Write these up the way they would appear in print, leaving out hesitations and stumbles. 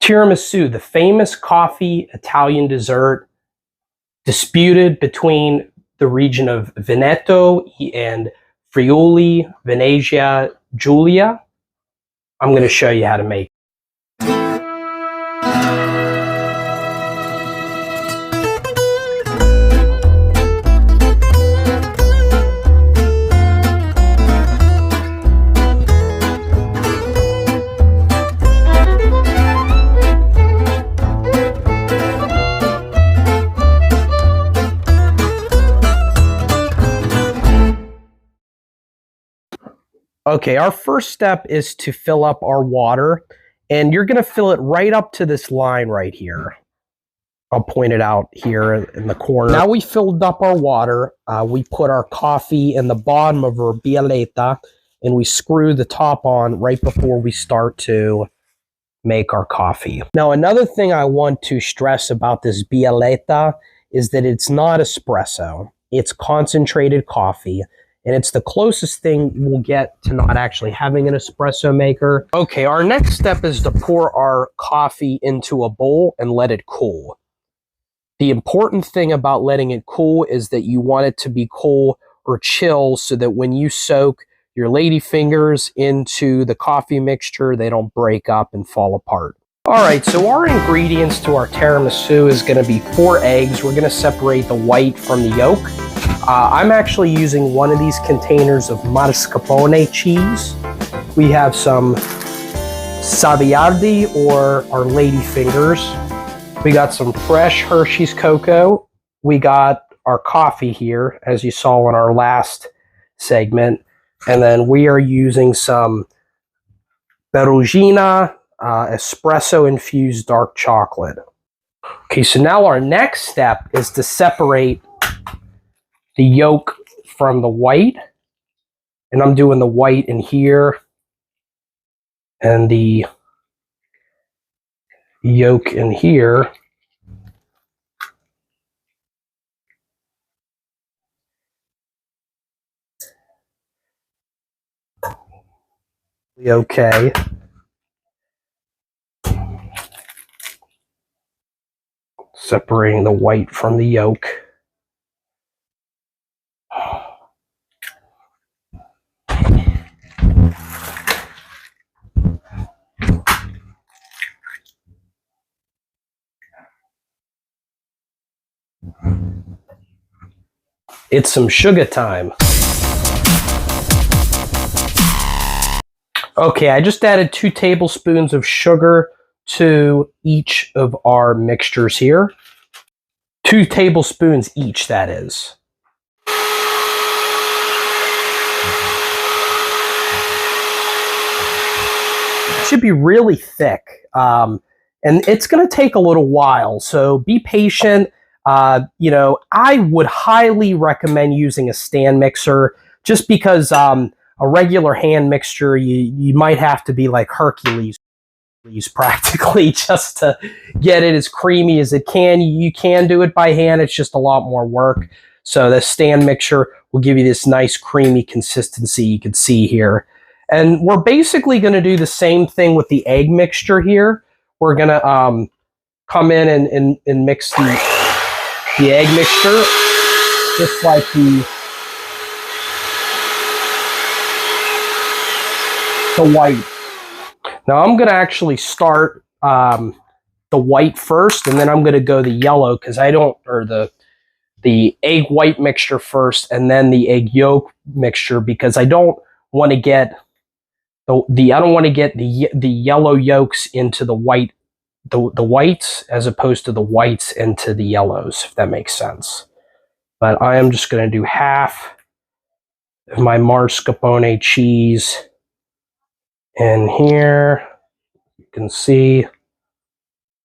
Tiramisu, the famous coffee Italian dessert, disputed between the region of Veneto and Friuli-Venezia Giulia. I'm going to show you how to make it. Okay, our first step is to fill up our water, and you're going to fill it right up to this line right here. I'll point it out here in the corner. Now we filled up our water. We put our coffee in the bottom of our bialetta, and we screw the top on right before we start to make our coffee. Now, another thing I want to stress about this bialetta is that it's not espresso. It's concentrated coffee. And it's the closest thing we'll get to not actually having an espresso maker. Okay, our next step is to pour our coffee into a bowl and let it cool. The important thing about letting it cool is that you want it to be cool or chill so that when you soak your lady fingers into the coffee mixture, they don't break up and fall apart. All right, so our ingredients to our tiramisu is going to be 4 eggs. We're going to separate the white from the yolk. I'm actually using one of these containers of Mascarpone cheese. We have some Saviardi or our lady fingers. We got some fresh Hershey's cocoa. We got our coffee here, as you saw in our last segment. And then we are using some Perugina espresso infused dark chocolate. Okay, so now our next step is to separate the yolk from the white, and I'm doing the white in here and the yolk in here. Okay. Separating the white from the yolk. It's some sugar time. Okay, I just added 2 tablespoons of sugar to each of our mixtures here. 2 tablespoons each, that is. It should be really thick, and it's going to take a little while, so be patient. You know, I would highly recommend using a stand mixer just because a regular hand mixture, you might have to be like Hercules practically just to get it as creamy as it can. You can do it by hand. It's just a lot more work. So the stand mixer will give you this nice creamy consistency you can see here. And we're basically going to do the same thing with the egg mixture here. We're going to come in and mix the egg mixture just like the white. Now I'm going to actually start the white first, and then I'm going to go the yellow because I don't, or the egg white mixture first, and then the egg yolk mixture because I don't want to get the yellow yolks into the white, the whites as opposed to the whites into the yellows, if that makes sense. But I am just going to do half of my mascarpone cheese in here. You can see,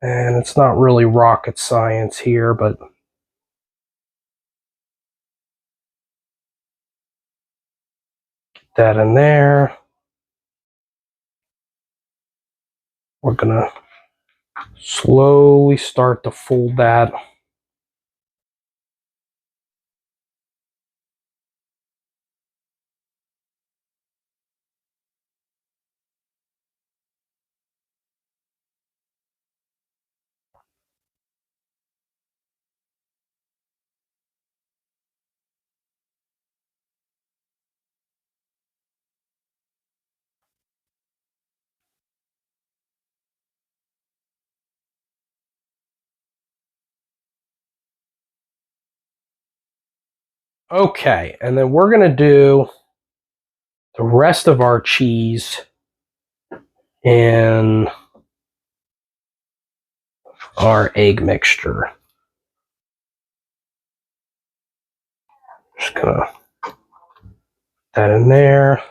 and it's not really rocket science here, but get that in there. We're gonna slowly start to fold that Okay, and then we're going to do the rest of our cheese in our egg mixture. Just going to put that in there.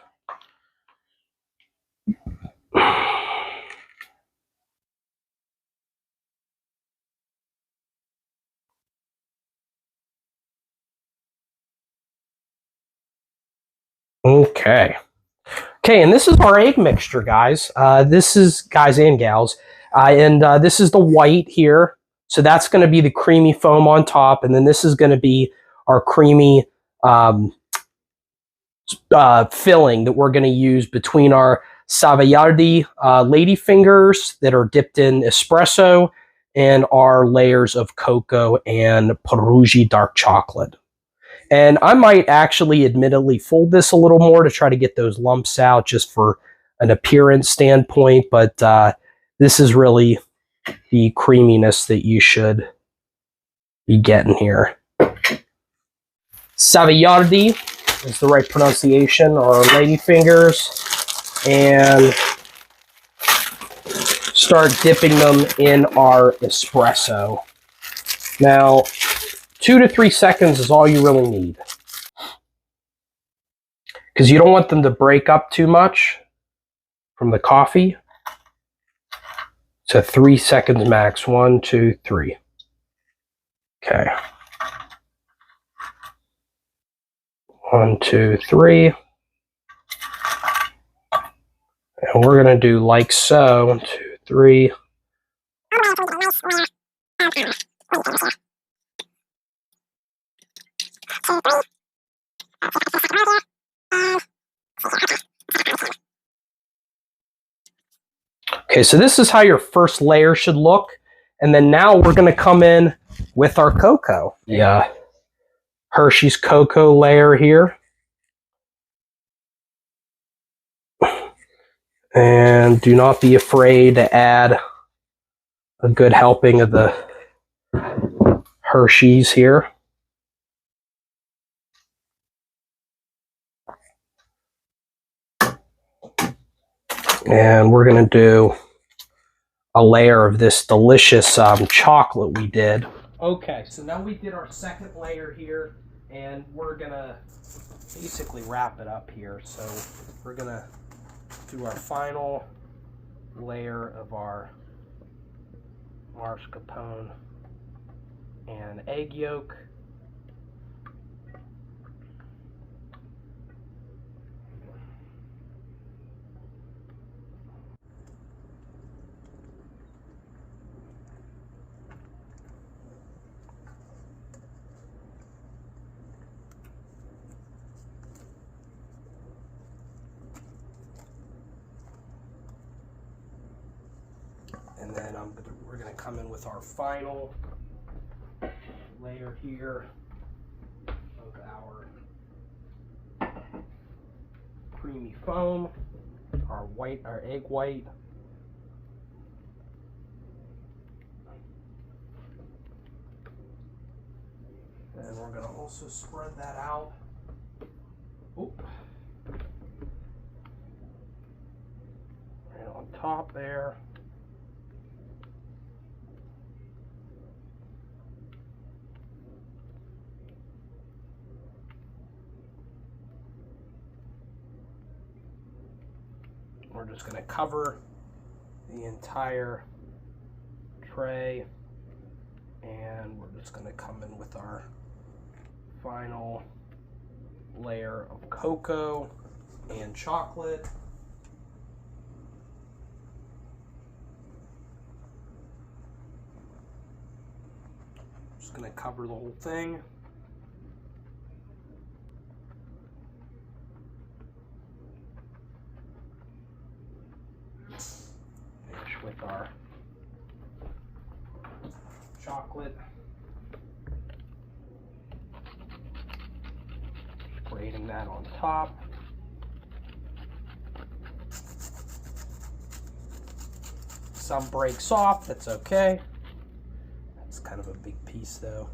Okay. Okay, and this is our egg mixture, guys. This is, guys and gals, and this is the white here. So that's going to be the creamy foam on top, and then this is going to be our creamy filling that we're going to use between our Savoiardi ladyfingers that are dipped in espresso and our layers of cocoa and Perugia dark chocolate. And I might actually admittedly fold this a little more to try to get those lumps out just for an appearance standpoint, but this is really the creaminess that you should be getting here. Savoiardi is the right pronunciation, or ladyfingers, and start dipping them in our espresso. Now, 2 to 3 seconds is all you really need, because you don't want them to break up too much from the coffee. So 3 seconds max. 1, 2, 3. Okay. 1, 2, 3. And we're going to do like so. 1, 2, 3. Okay, so this is how your first layer should look. And then now we're going to come in with our cocoa. Yeah. Hershey's cocoa layer here. And do not be afraid to add a good helping of the Hershey's here. And we're going to do a layer of this delicious chocolate we did. Okay, so now we did our second layer here, and we're going to basically wrap it up here. So we're going to do our final layer of our mascarpone and egg yolk. And then we're going to come in with our final layer here of our creamy foam, our egg white. And we're going to also spread that out. Oop. And on top there. We're just going to cover the entire tray, and we're just going to come in with our final layer of cocoa and chocolate. Just going to cover the whole thing. With our chocolate, grating that on top. Some breaks off, that's okay. That's kind of a big piece though.